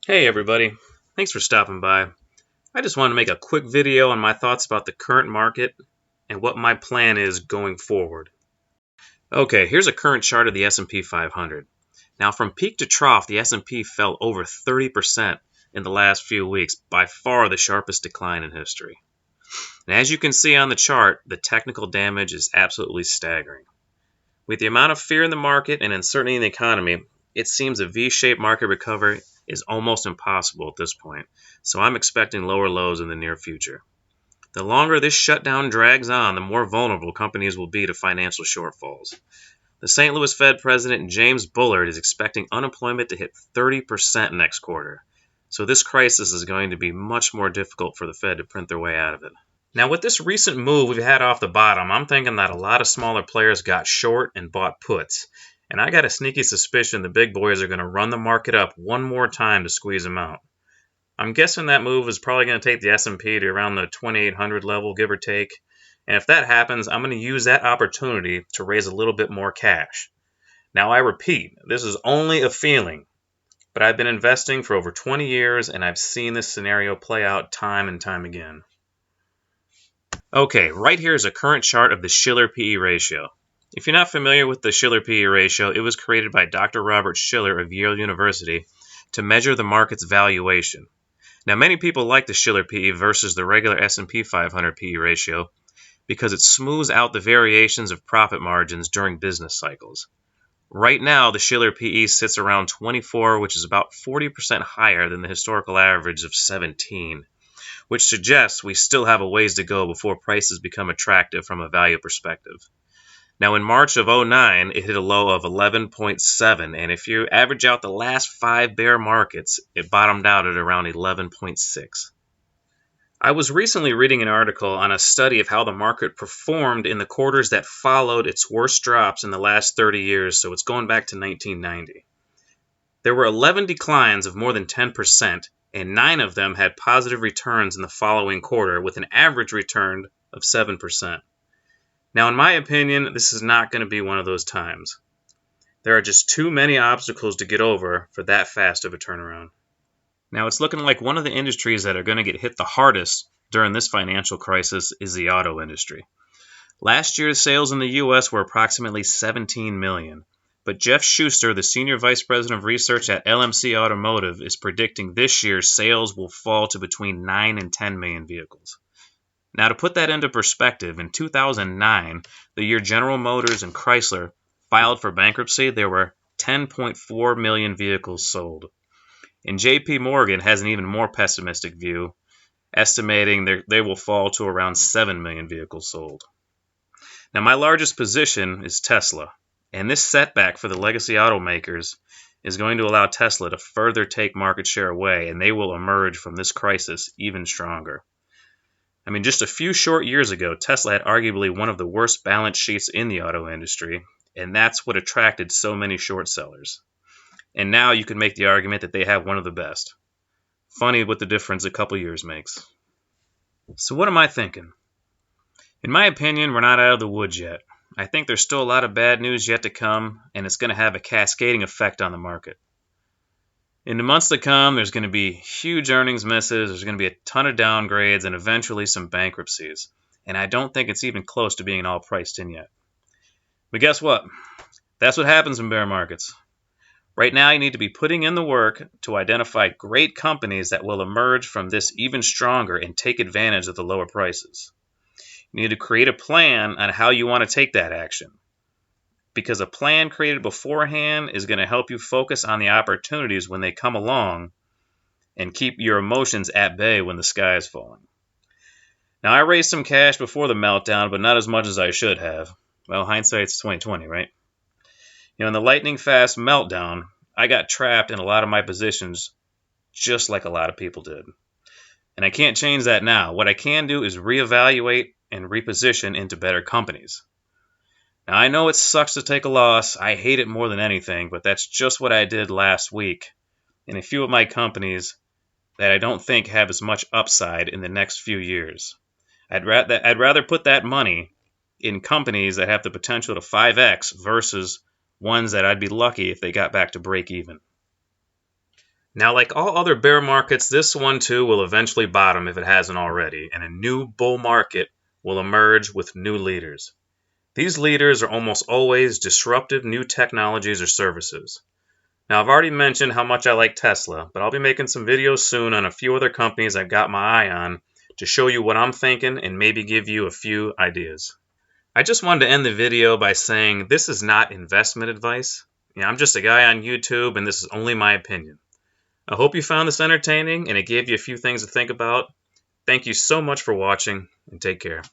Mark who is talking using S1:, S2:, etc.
S1: Hey everybody, thanks for stopping by. I just wanted to make a quick video on my thoughts about the current market and what my plan is going forward. Okay, here's a current chart of the S&P 500. Now from peak to trough, the S&P fell over 30% in the last few weeks, by far the sharpest decline in history. And as you can see on the chart, the technical damage is absolutely staggering. With the amount of fear in the market and uncertainty in the economy, it seems a V-shaped market recovery is almost impossible at this point, so I'm expecting lower lows in the near future. The longer this shutdown drags on, the more vulnerable companies will be to financial shortfalls. The St. Louis Fed President James Bullard is expecting unemployment to hit 30% next quarter, so this crisis is going to be much more difficult for the Fed to print their way out of it. Now, with this recent move we've had off the bottom, I'm thinking that a lot of smaller players got short and bought puts. And I got a sneaky suspicion the big boys are going to run the market up one more time to squeeze them out. I'm guessing that move is probably going to take the S&P to around the 2,800 level, give or take. And if that happens, I'm going to use that opportunity to raise a little bit more cash. Now, I repeat, this is only a feeling, but I've been investing for over 20 years and I've seen this scenario play out time and time again. Okay, right here is a current chart of the Shiller PE ratio. If you're not familiar with the Shiller PE ratio, it was created by Dr. Robert Shiller of Yale University to measure the market's valuation. Now, many people like the Shiller PE versus the regular S&P 500 PE ratio because it smooths out the variations of profit margins during business cycles. Right now, the Shiller PE sits around 24, which is about 40% higher than the historical average of 17, which suggests we still have a ways to go before prices become attractive from a value perspective. Now, in March of 2009, it hit a low of 11.7, and if you average out the last 5 bear markets, it bottomed out at around 11.6. I was recently reading an article on a study of how the market performed in the quarters that followed its worst drops in the last 30 years, so it's going back to 1990. There were 11 declines of more than 10%, and 9 of them had positive returns in the following quarter, with an average return of 7%. Now, in my opinion, this is not going to be one of those times. There are just too many obstacles to get over for that fast of a turnaround. Now, it's looking like one of the industries that are going to get hit the hardest during this financial crisis is the auto industry. Last year's sales in the U.S. were approximately 17 million, but Jeff Schuster, the Senior Vice President of Research at LMC Automotive, is predicting this year's sales will fall to between 9 and 10 million vehicles. Now, to put that into perspective, in 2009, the year General Motors and Chrysler filed for bankruptcy, there were 10.4 million vehicles sold. And JP Morgan has an even more pessimistic view, estimating they will fall to around 7 million vehicles sold. Now, my largest position is Tesla, and this setback for the legacy automakers is going to allow Tesla to further take market share away, and they will emerge from this crisis even stronger. I mean, just a few short years ago, Tesla had arguably one of the worst balance sheets in the auto industry, and that's what attracted so many short sellers. And now you can make the argument that they have one of the best. Funny what the difference a couple years makes. So what am I thinking? In my opinion, we're not out of the woods yet. I think there's still a lot of bad news yet to come, and it's going to have a cascading effect on the market. In the months to come, there's going to be huge earnings misses, there's going to be a ton of downgrades, and eventually some bankruptcies. And I don't think it's even close to being all priced in yet. But guess what? That's what happens in bear markets. Right now, you need to be putting in the work to identify great companies that will emerge from this even stronger and take advantage of the lower prices. You need to create a plan on how you want to take that action, because a plan created beforehand is going to help you focus on the opportunities when they come along and keep your emotions at bay when the sky is falling. Now, I raised some cash before the meltdown, but not as much as I should have. Well, hindsight's 20/20, right? In the lightning fast meltdown, I got trapped in a lot of my positions just like a lot of people did. And I can't change that now. What I can do is reevaluate and reposition into better companies. Now, I know it sucks to take a loss. I hate it more than anything, but that's just what I did last week in a few of my companies that I don't think have as much upside in the next few years. I'd rather put that money in companies that have the potential to 5x versus ones that I'd be lucky if they got back to break even. Now, like all other bear markets, this one too will eventually bottom if it hasn't already, and a new bull market will emerge with new leaders. These leaders are almost always disruptive new technologies or services. Now, I've already mentioned how much I like Tesla, but I'll be making some videos soon on a few other companies I've got my eye on to show you what I'm thinking and maybe give you a few ideas. I just wanted to end the video by saying this is not investment advice. I'm just a guy on YouTube and this is only my opinion. I hope you found this entertaining and it gave you a few things to think about. Thank you so much for watching and take care.